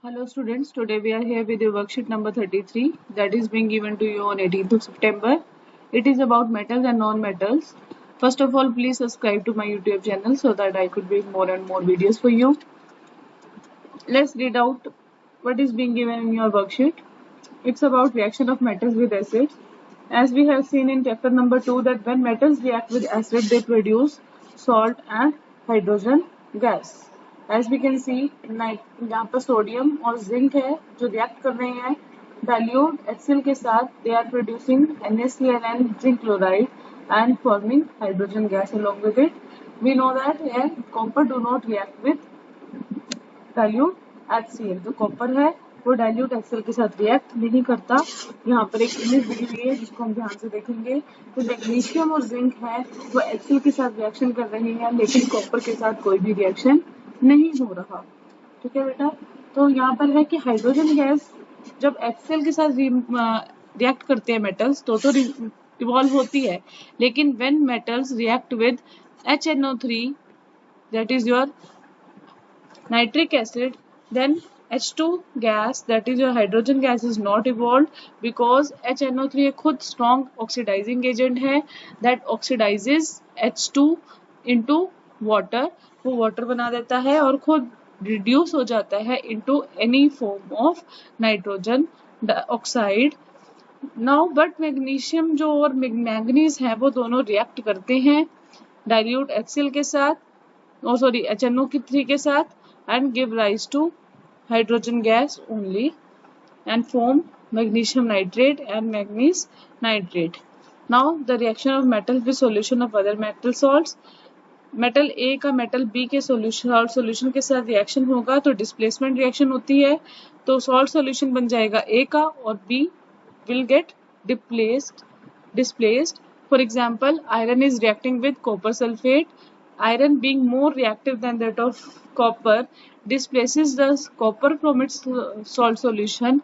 Hello students, today we are here with your worksheet number 33 that is being given to you on 18th of September. It is about metals and non-metals. First of all, please subscribe to my YouTube channel so that I could make more and more videos for you. Let's read out what is being given in your worksheet. It's about reaction of metals with acids. As we have seen in chapter number 2 that when metals react with acid they produce salt and hydrogen gas. As we can see यहाँ पर sodium और zinc है जो react कर रहे हैं dilute HCl के साथ. they are producing NaCl and zinc chloride and forming hydrogen gas along with it. We know that here copper do not react with dilute HCl. जो कॉपर है वो डाइल्यूट HCl के साथ रिएक्ट नहीं करता. यहाँ पर एक इमेज दी हुई है जिसको हम ध्यान से देखेंगे तो मैग्नीशियम और जिंक है वो HCl के साथ रिएक्शन कर रहे हैं लेकिन कॉपर के साथ कोई भी रिएक्शन नहीं हो रहा. ठीक है बेटा. तो यहाँ पर है कि हाइड्रोजन गैस जब HCl के साथ रिएक्ट करते हैं मेटल्स तो इवॉल्व होती है, लेकिन when metals react with HNO3 that is your nitric acid, then H2 gas that is your hydrogen gas is not evolved because HNO3 एक खुद strong oxidizing agent है that oxidizes H2 into water. वो water बना देता है और खुद reduce हो जाता है into any form of nitrogen oxide. Now but magnesium जो और manganese है वो दोनों react करते हैं dilute HCl के साथ HNO3 के साथ and give rise to hydrogen gas only and form magnesium nitrate and manganese nitrate. Now the reaction of metal with solution of other metal salts. Metal A का metal B के solution के साथ reaction होगा तो displacement reaction होती है तो salt solution बन जाएगा A का और B will get displaced. For example, iron is reacting with copper sulfate. Iron being more reactive than that of copper displaces the copper from its salt solution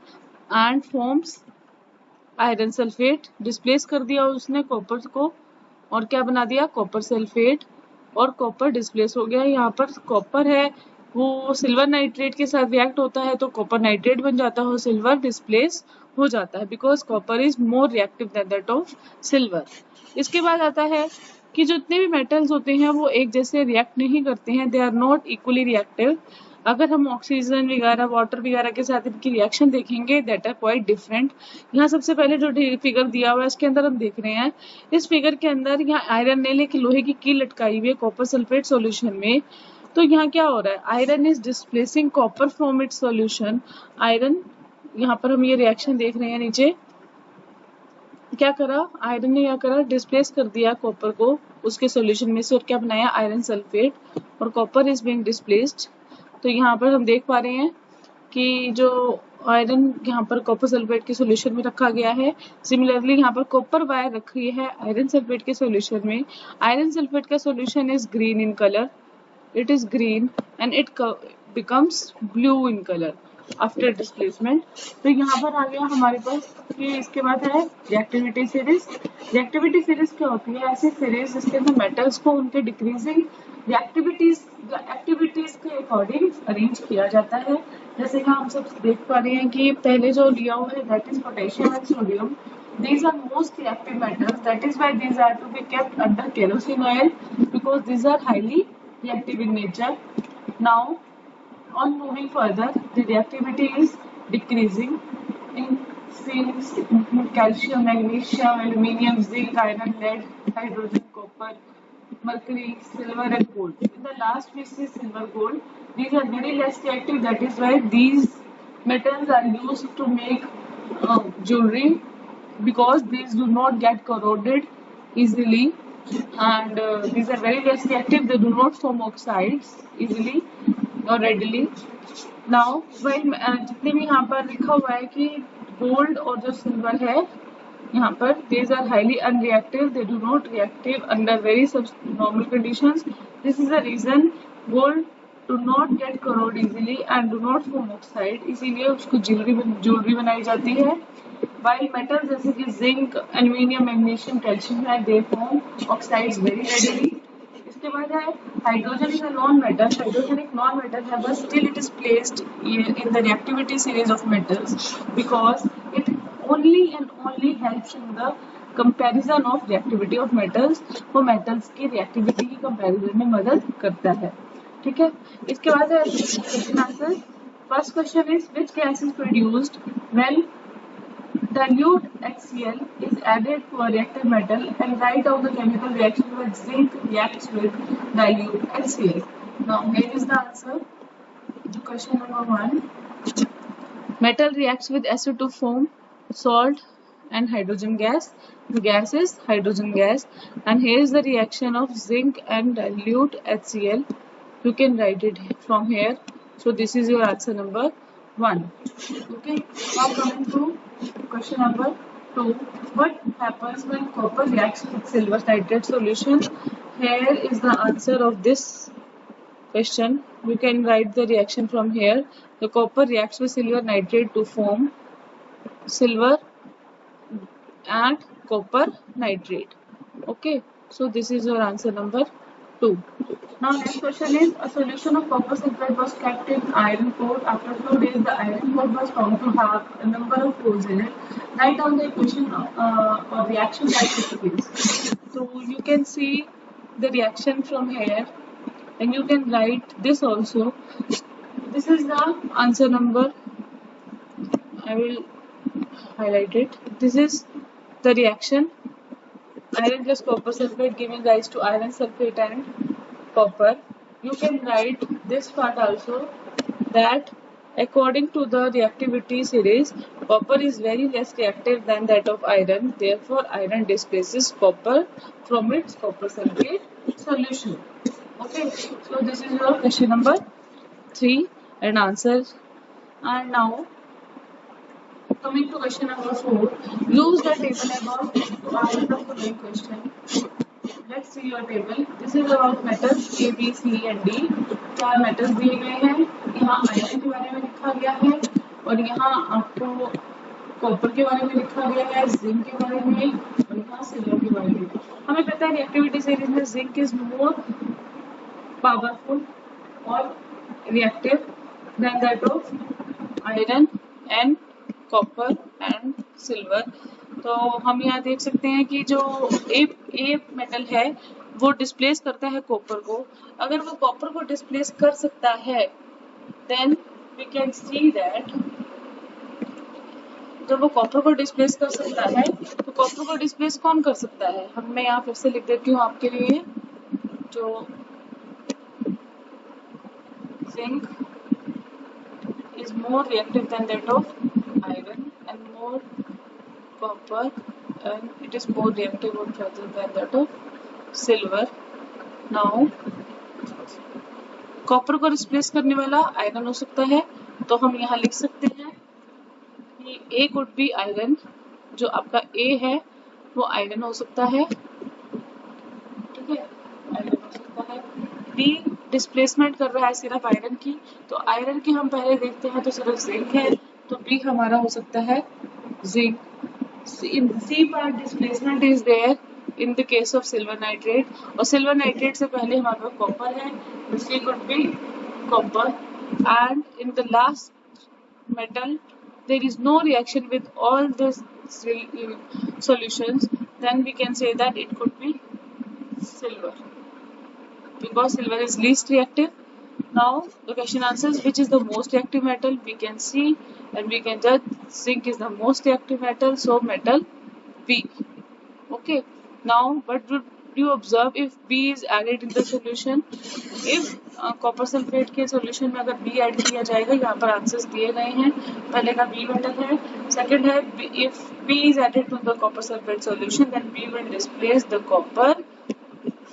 and forms iron sulfate. Displace कर दिया उसने copper को और क्या बना दिया copper sulphate और copper displace हो गया. यहाँ पर कॉपर है वो सिल्वर नाइट्रेट के साथ रिएक्ट होता है तो कॉपर नाइट्रेट बन जाता है, सिल्वर डिस्प्लेस हो जाता है because copper is more reactive than that of silver. इसके बाद आता है कि जितने भी मेटल्स होते हैं वो एक जैसे रिएक्ट नहीं करते हैं, they are not equally reactive. अगर हम ऑक्सीजन वगैरह वाटर वगैरह के साथ इनकी रिएक्शन देखेंगे दैट आर क्वाइट डिफरेंट. यहाँ सबसे पहले जो फिगर दिया हुआ है इसके अंदर हम देख रहे हैं इस फिगर के अंदर यहाँ आयरन ने लेके लोहे की कील लटकाई हुई है कॉपर सल्फेट सॉल्यूशन में. तो यहाँ क्या हो रहा है iron is displacing copper from its solution. Iron यहाँ पर हम ये रिएक्शन देख रहे हैं नीचे क्या करा आयरन ने क्या करा डिस्प्लेस कर दिया कॉपर को उसके सॉल्यूशन में से और क्या बनाया आयरन सल्फेट और कॉपर इज बीइंग डिस्प्लेस्ड. तो यहाँ पर हम देख पा रहे हैं कि जो आयरन यहाँ पर कॉपर सल्फेट के सॉल्यूशन में रखा गया है. सिमिलरली यहाँ पर कॉपर वायर रखी है आयरन सल्फेट के सॉल्यूशन में. आयरन सल्फेट का solution is green in colour, it is green and it becomes blue in colour after displacement. तो यहाँ पर आ गया हमारे पास कि इसके बाद है रिएक्टिविटी सीरीज. रिएक्टिविटी सीरीज क्या होती है ऐसी सीरीज जिसके अंदर मेटल्स को उनके डिक्रीजिंग एक्टिविटीज के अकॉर्डिंग अरेंज किया जाता है. जैसे कि हम सब देख पा रहे हैं कि पहले जो लिया हुआ है that is potassium and sodium. These are most reactive metals. That is why these are to be kept under kerosene oil because these are highly reactive in nature. Now on moving further, the reactivity is decreasing in calcium, magnesium, aluminium, zinc, iron, lead, hydrogen, copper, mercury, silver and gold. In the last we see silver, gold. These are very less reactive. That is why these metals are used to make jewelry because these do not get corroded easily and these are very less reactive. They do not form oxides easily or readily. Now जितने भी यहाँ पर लिखा हुआ है कि gold और जो सिल्वर है यहाँ पर these are highly unreactive. They do not reactive under very normal conditions. This is the reason gold do not get corrode easily and do not form oxide. इसीलिए उसको ज्वेलरी बनाई जाती है. While metals जैसे कि जिंक, एल्यूमिनियम, मैग्नीशियम, कैल्शियम है they form oxides very readily. इसके बाद है hydrogen is a non metal. Hydrogen एक नॉन मेटल है, but still it is placed in the reactivity series of metals because it only and only helps in the comparison of reactivity of metals. वो metals की reactivity की comparison में मदद करता है. ठीक है. इसके बाद है question answer. First question is which gas is produced when dilute HCl is added to a reactive metal, and write down the chemical reaction where zinc reacts with dilute HCl. Now here is the answer to question number 1. Metal reacts with acid to form salt and hydrogen gas. The gas is hydrogen gas, and here is the reaction of zinc and dilute HCl. You can write it from here. So this is your answer number 1. Okay, now coming to question number 2. What happens when copper reacts with silver nitrate solution? Here is the answer of this question. You can write the reaction from here. The copper reacts with silver nitrate to form silver and copper nitrate. Okay, so this is your answer number 2. Now next question is, a solution of copper sulfate was kept in iron pot. After few days, the iron pot was found to have a number of holes in it. Write down the equation or reaction that took place. So you can see the reaction from here, and you can write this also. This is the answer number. I will highlight it. This is the reaction. Iron plus copper sulfate giving rise to iron sulfate and copper. You can write this part also, that according to the reactivity series, copper is very less reactive than that of iron. Therefore, iron displaces copper from its copper sulfate solution. Okay, so this is your question number 3 and answer. And now coming to question number 4, use the table above to answer the following question. Let's see your table. This is about metals A, B, C and D. 4 metals दिए गए हैं. यहाँ iron के बारे में लिखा गया है और यहाँ आपको कॉपर के बारे में लिखा गया है, जिंक के बारे में और यहाँ सिल्वर के बारे में. हमें पता है रिएक्टिविटी सीरीज में जिंक इज मोर पावरफुल और reactive than that of iron and copper and silver. तो हम यहाँ देख सकते हैं कि जो ए मेटल है वो डिस्प्लेस करता है कॉपर को. अगर वो कॉपर को डिस्प्लेस कर सकता है then we can see that जब वो कॉपर को डिस्प्लेस कर सकता है तो कॉपर को डिस्प्लेस कौन कर सकता है. मैं यहाँ फिर से लिख देती हूँ आपके लिए. जो zinc is more reactive than that of iron and more copper, and it is more reactive rather than that of silver. Now copper को रिप्लेस करने वाला आयरन हो सकता है, तो हम यहाँ लिख सकते हैं कि A could be आयरन. जो आपका A है वो आयरन हो सकता है. ठीक है, आयरन हो सकता है. B डिस्प्लेसमेंट कर रहा है सिर्फ आयरन की, तो आयरन की हम पहले देखते हैं तो सिर्फ जिंक है, तो बी हमारा हो सकता है zinc. C part displacement is there in the case of silver nitrate, और सिल्वर नाइट्रेट से पहले हमारे पास कॉपर है, तो C could be copper. And in the last metal there is no reaction with all the solutions, then we can say that it could be silver because silver is least reactive. Now the question answers, which is the most reactive metal? We can see and we can judge zinc is the most reactive metal, so metal B. Okay, now what would you observe if B is added in the solution? If copper sulfate के solution में अगर B add किया जाएगा, यहाँ पर answers दिए गए हैं. पहले का B मेटल है, सेकंड है if B is added to the copper sulfate solution then B will displace the copper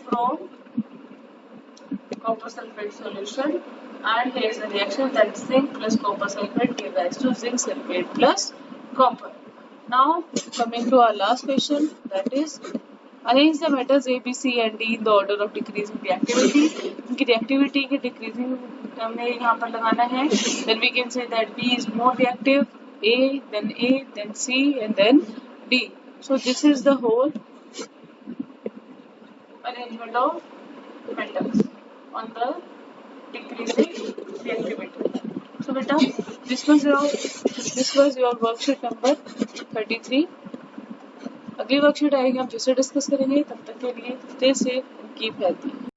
from copper sulfate solution, and here is the reaction that zinc plus copper sulfate give rise to zinc sulfate plus copper. Now coming to our last question, that is arrange the metals A, B, C and D in the order of decreasing reactivity. इनकी reactivity की decreasing हमें यहाँ पर लगाना है. Then we can say that B is more reactive, A, then C and then D. So this is the whole arrangement of metals on the decreasing reactivity. So beta, this was your worksheet number 33. अगली worksheet आएगी, हम फिर से discuss करेंगे. तब तक के लिए stay safe and keep healthy.